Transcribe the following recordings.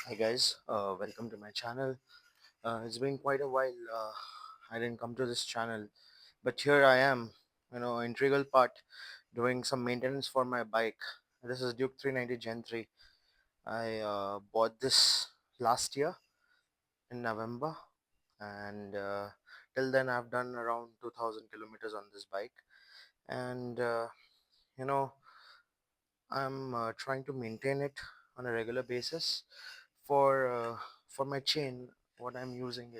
Hi guys, welcome to my channel. It's been quite a while. I didn't come to this channel, but here I am. Integral part, doing some maintenance for my bike. This is Duke 390 Gen 3. I bought this last year in November, and till then I've done around 2,000 kilometers on this bike. And you know, I'm trying to maintain it on a regular basis. For my chain, what I'm using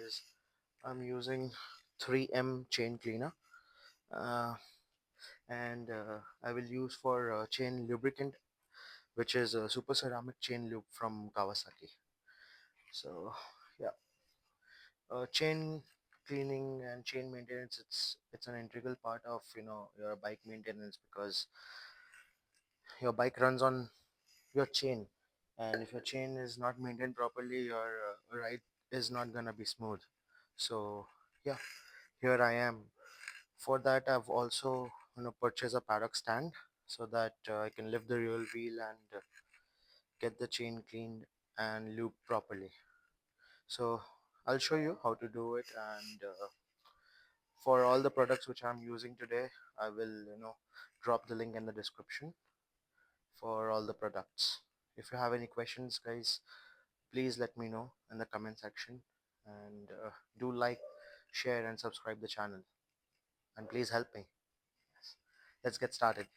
3M chain cleaner, uh, and I will use for chain lubricant, which is a super ceramic chain lube from Kawasaki. So yeah, chain cleaning and chain maintenance, it's an integral part of your bike maintenance, because your bike runs on your chain, and if your chain is not maintained properly, your ride is not gonna be smooth. So yeah, here I am. For that, I've also purchased a paddock stand, so that I can lift the rear wheel and get the chain cleaned and lubed properly. So I'll show you how to do it, and for all the products which I'm using today, I will drop the link in the description for all the products. If you have any questions, guys, please let me know in the comment section, and do like, share and subscribe the channel, and please help me. Yes. Let's get started.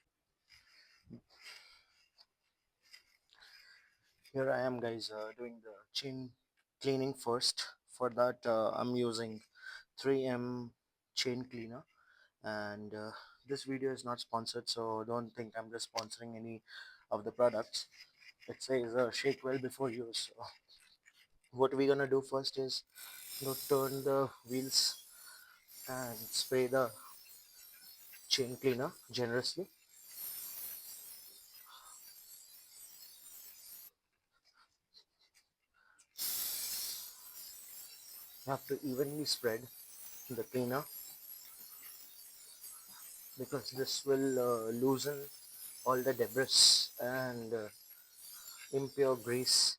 Here I am, guys, doing the chain cleaning first. For that, I'm using 3M chain cleaner, and this video is not sponsored, so don't think I'm just sponsoring any of the products. It says shake well before use. So what we're gonna do first is turn the wheels and spray the chain cleaner generously. You have to evenly spread the cleaner, because this will loosen all the debris and impure grease.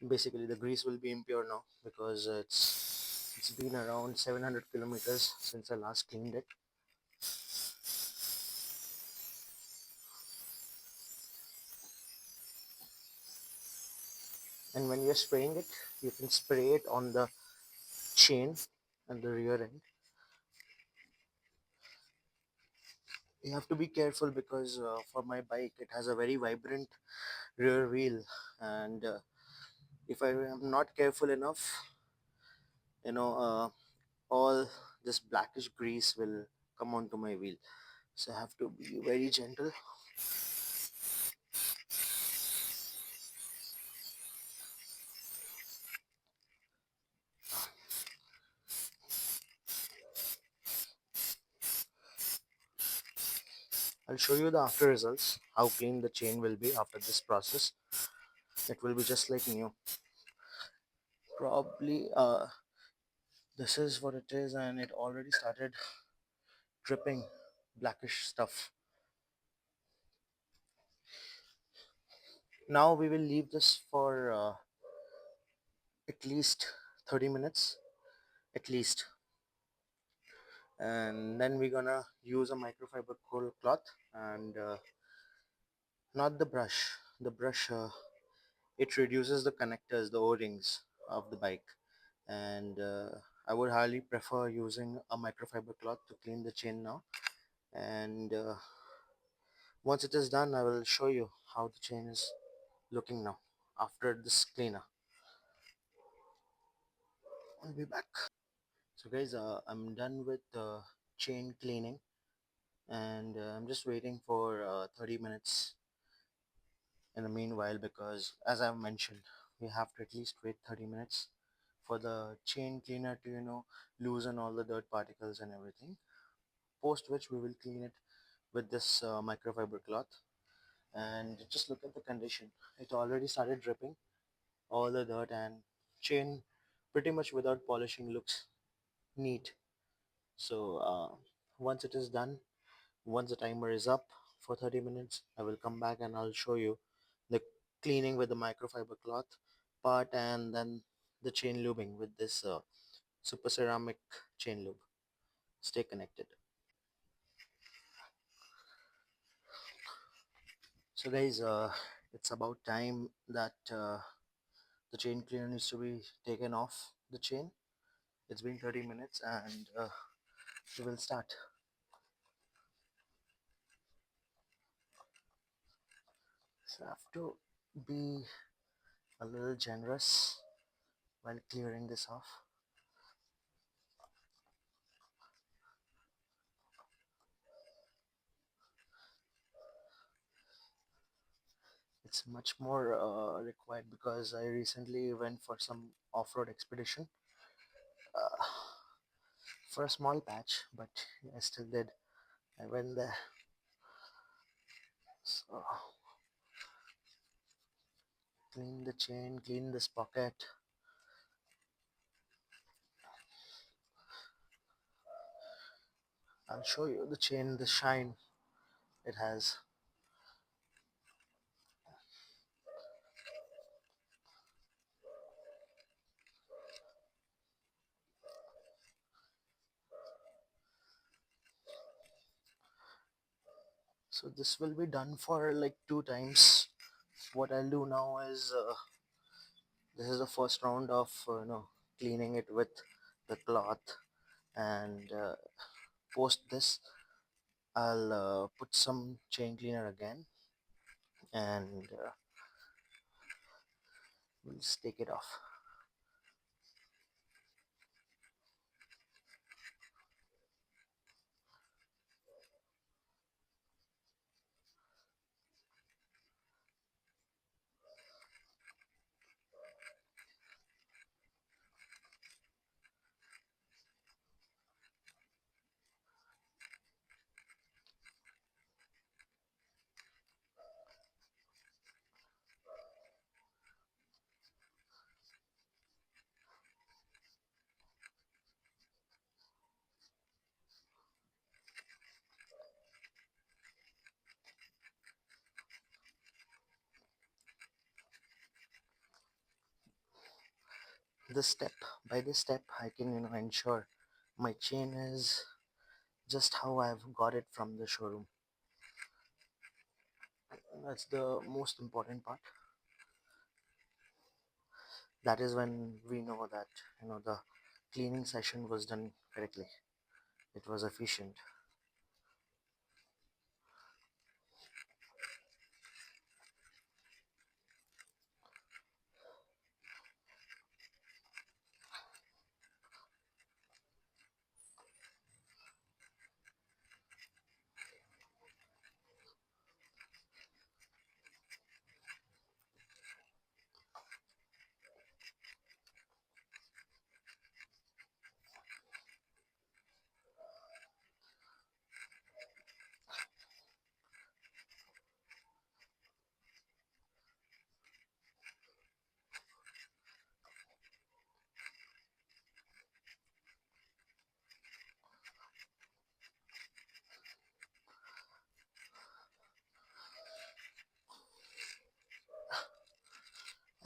Basically the grease will be impure now, because it's been around 700 kilometers since I last cleaned it. And when you're spraying it, you can spray it on the chain and the rear end. You have to be careful, because for my bike it has a very vibrant rear wheel, and if I am not careful enough, you know uh, all this blackish grease will come onto my wheel. So I have to be very gentle. I'll show you the after results, how clean the chain will be after this process. It will be just like new. Probably this is what it is, and it already started dripping blackish stuff. Now we will leave this for at least 30 minutes at least, and then we're gonna use a microfiber cloth, and not the brush. The brush, it reduces the connectors, the o-rings of the bike, and I would highly prefer using a microfiber cloth to clean the chain now. And once it is done, I will show you how the chain is looking now after this cleaner. I'll be back. So guys, I'm done with chain cleaning, and I'm just waiting for 30 minutes in the meanwhile, because as I've mentioned, we have to at least wait 30 minutes for the chain cleaner to loosen all the dirt particles and everything, post which we will clean it with this microfiber cloth. And just look at the condition. It already started dripping all the dirt, and chain pretty much without polishing looks neat. So once it is done, once the timer is up for 30 minutes, I will come back and I'll show you the cleaning with the microfiber cloth part and then the chain lubing with this super ceramic chain lube. Stay connected. So guys, it's about time that the chain cleaner needs to be taken off the chain. It's been 30 minutes and we will start. So I have to be a little generous while clearing this off. It's much more required because I recently went for some off-road expedition uh, for a small patch, but I still did. I went there. So clean the chain, clean this pocket. I'll show you the chain, the shine it has. So this will be done for like 2 times. What I'll do now is this is the first round of cleaning it with the cloth, and post this I'll put some chain cleaner again, and we'll just take it off. This step by this step I can ensure my chain is just how I've got it from the showroom. That's the most important part. That is when we know that the cleaning session was done correctly. It was efficient.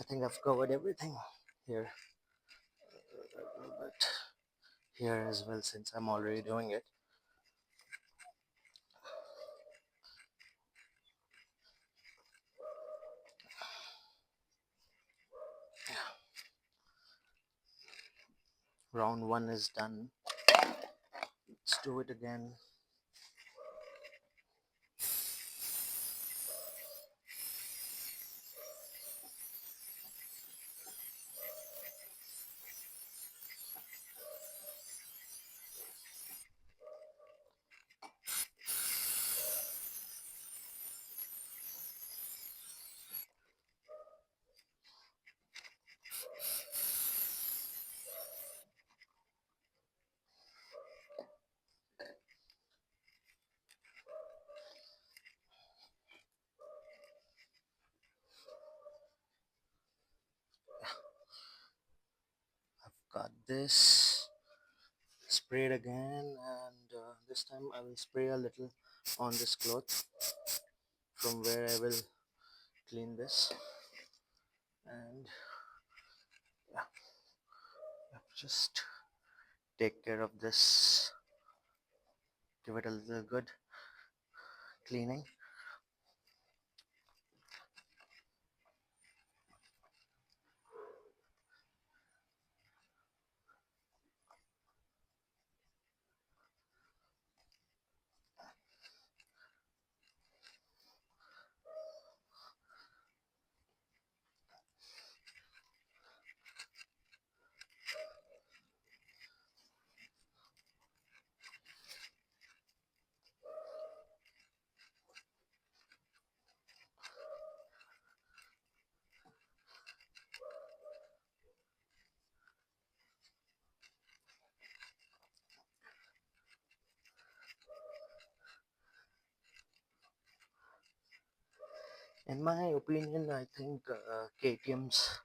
I think I've covered everything here, but here as well, since I'm already doing it. Round one is done. Let's do it again. Got this. Spray it again, and this time I will spray a little on this cloth from where I will clean this, and Yeah, just take care of this, give it a little good cleaning. In my opinion, I think KTM's,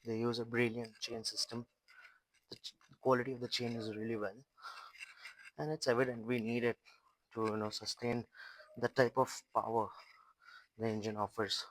they use a brilliant chain system. The quality of the chain is really well, and it's evident we need it to sustain the type of power the engine offers.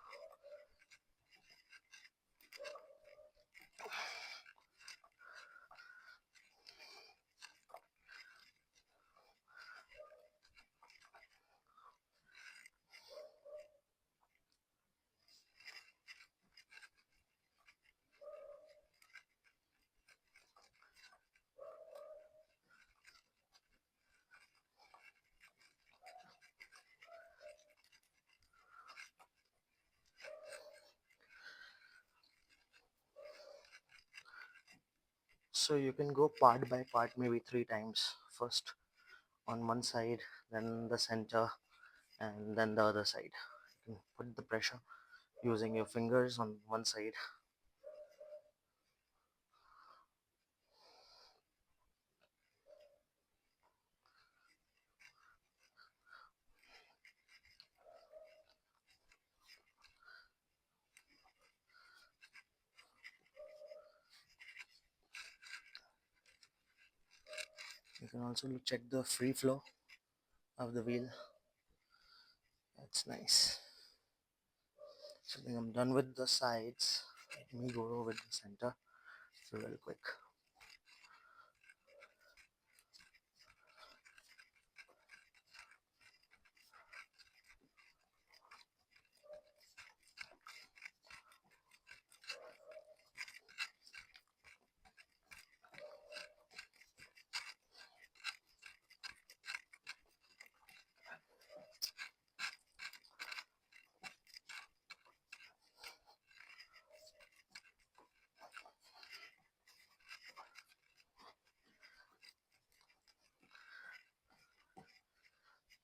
So you can go part by part, maybe three times. First on one side, then the center, and then the other side. You can put the pressure using your fingers on one side. You can also check the free flow of the wheel. That's nice. So I think I'm done with the sides. Let me go over with the center real quick.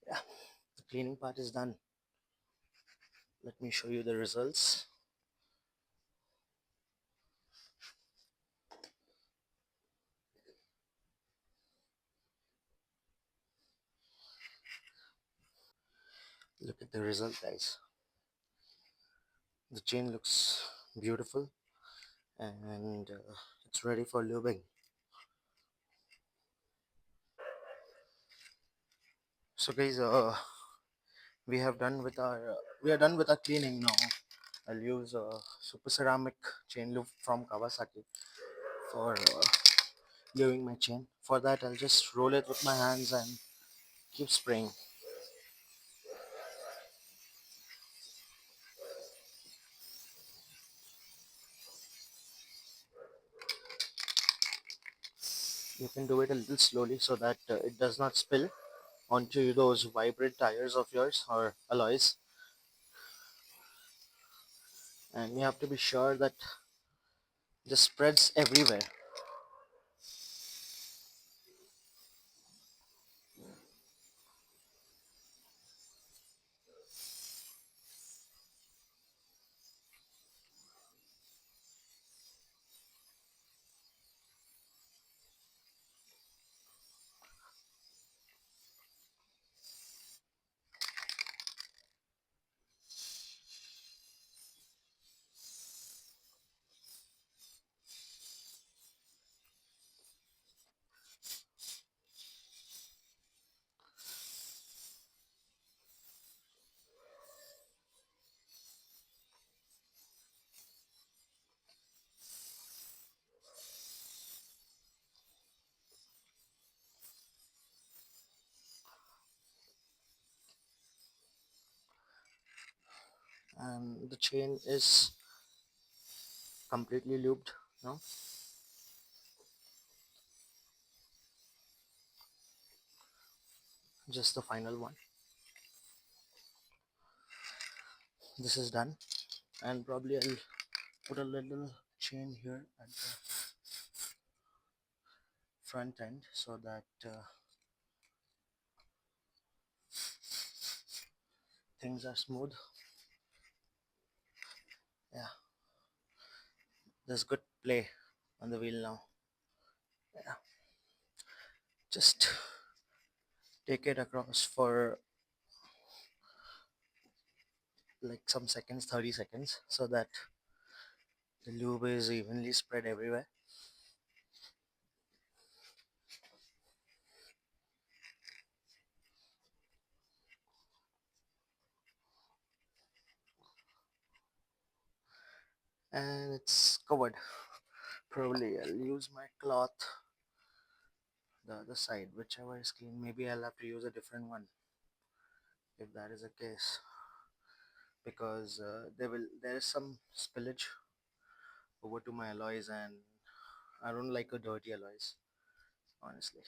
Yeah, the cleaning part is done. Let me show you the results. Look at the result, guys. The chain looks beautiful, and it's ready for lubing. So guys, we are done with our cleaning now. I'll use a super ceramic chain lube from Kawasaki for lubing my chain. For that, I'll just roll it with my hands and keep spraying. You can do it a little slowly so that it does not spill onto those vibrant tires of yours or alloys. And you have to be sure that this spreads everywhere. and the chain is completely lubed now. Just the final one. This is done, and probably I'll put a little chain here at the front end so that things are smooth. Yeah, there's good play on the wheel now. Yeah, just take it across for like some seconds, 30 seconds, so that the lube is evenly spread everywhere. And it's covered. Probably I'll use my cloth, the other side, whichever is clean. Maybe I'll have to use a different one if that is the case, because there is some spillage over to my alloys, and I don't like a dirty alloys, honestly.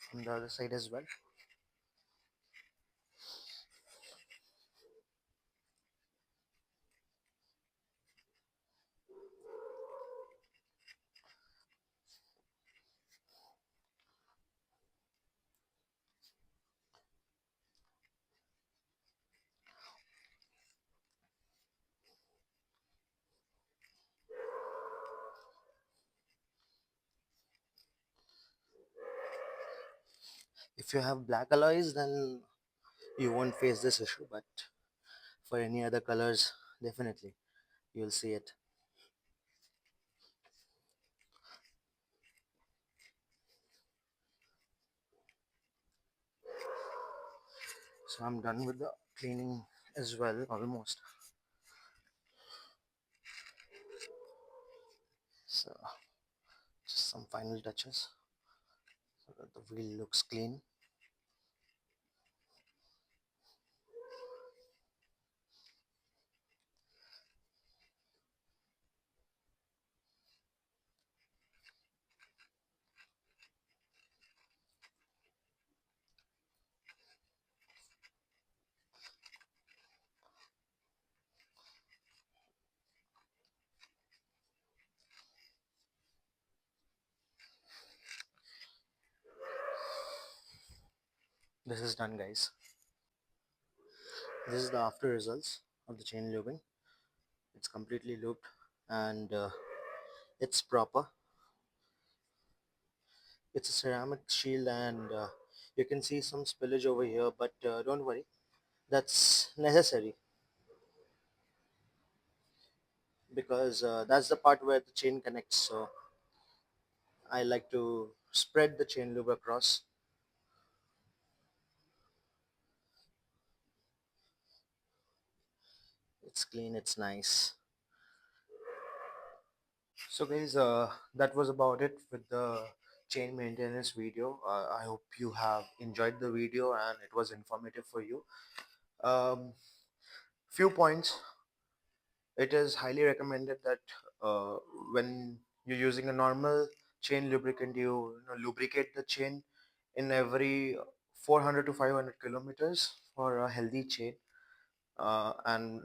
From the other side as well. If you have black alloys, then you won't face this issue, but for any other colors, definitely you'll see it. So I'm done with the cleaning as well, almost. So just some final touches so that the wheel looks clean. This is done, guys. This is the after results of the chain lubing. It's completely looped, and it's proper. It's a ceramic shield, and you can see some spillage over here, but don't worry, that's necessary because that's the part where the chain connects. So I like to spread the chain lube across. It's clean, it's nice. So guys, that was about it with the chain maintenance video. I hope you have enjoyed the video and it was informative for you. Few points. It is highly recommended that uh, when you're using a normal chain lubricant, you lubricate the chain in every 400 to 500 kilometers for a healthy chain. And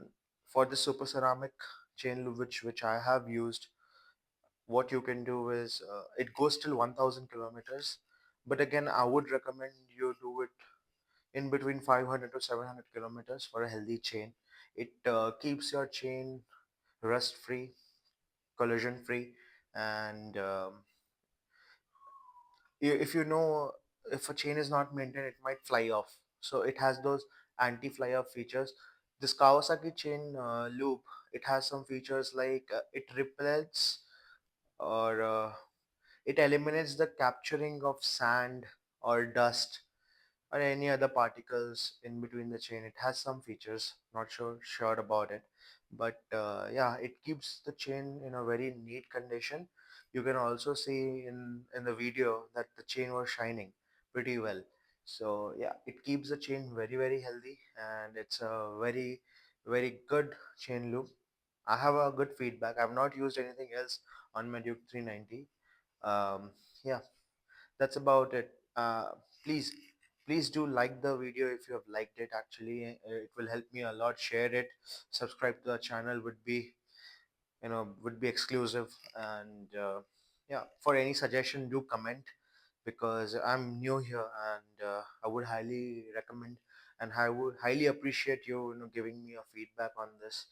for the super ceramic chain lube which I have used, what you can do is it goes till 1000 kilometers, but again I would recommend you do it in between 500 to 700 kilometers for a healthy chain. It keeps your chain rust free, collision free, and if you know, if a chain is not maintained it might fly off, so it has those anti fly off features. This Kawasaki chain loop, it has some features like it repels or it eliminates the capturing of sand or dust or any other particles in between the chain. It has some features, not sure about it, but yeah, it keeps the chain in a very neat condition. You can also see in the video that the chain was shining pretty well. So yeah, it keeps the chain very healthy, and it's a very good chain loop. I have a good feedback. I've not used anything else on my Duke 390. Yeah, that's about it. Please please do like the video if you have liked it. Actually, it will help me a lot. Share it, subscribe to the channel would be, would be exclusive. And yeah, for any suggestion do comment, because I'm new here, and I would highly recommend and I would highly appreciate you, giving me a feedback on this.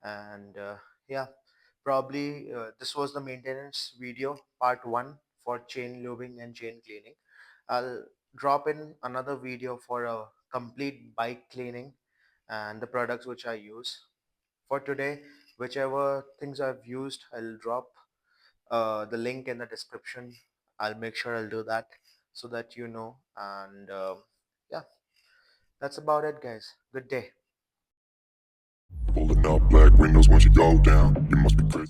And yeah, probably this was the maintenance video part 1 for chain lubing and chain cleaning. I'll drop in another video for a complete bike cleaning and the products which I use. For today, whichever things I've used, I'll drop the link in the description. I'll make sure I'll do that so that you know. And yeah, that's about it, guys. Good day. Pulling up black windows once you go down. You must be crazy.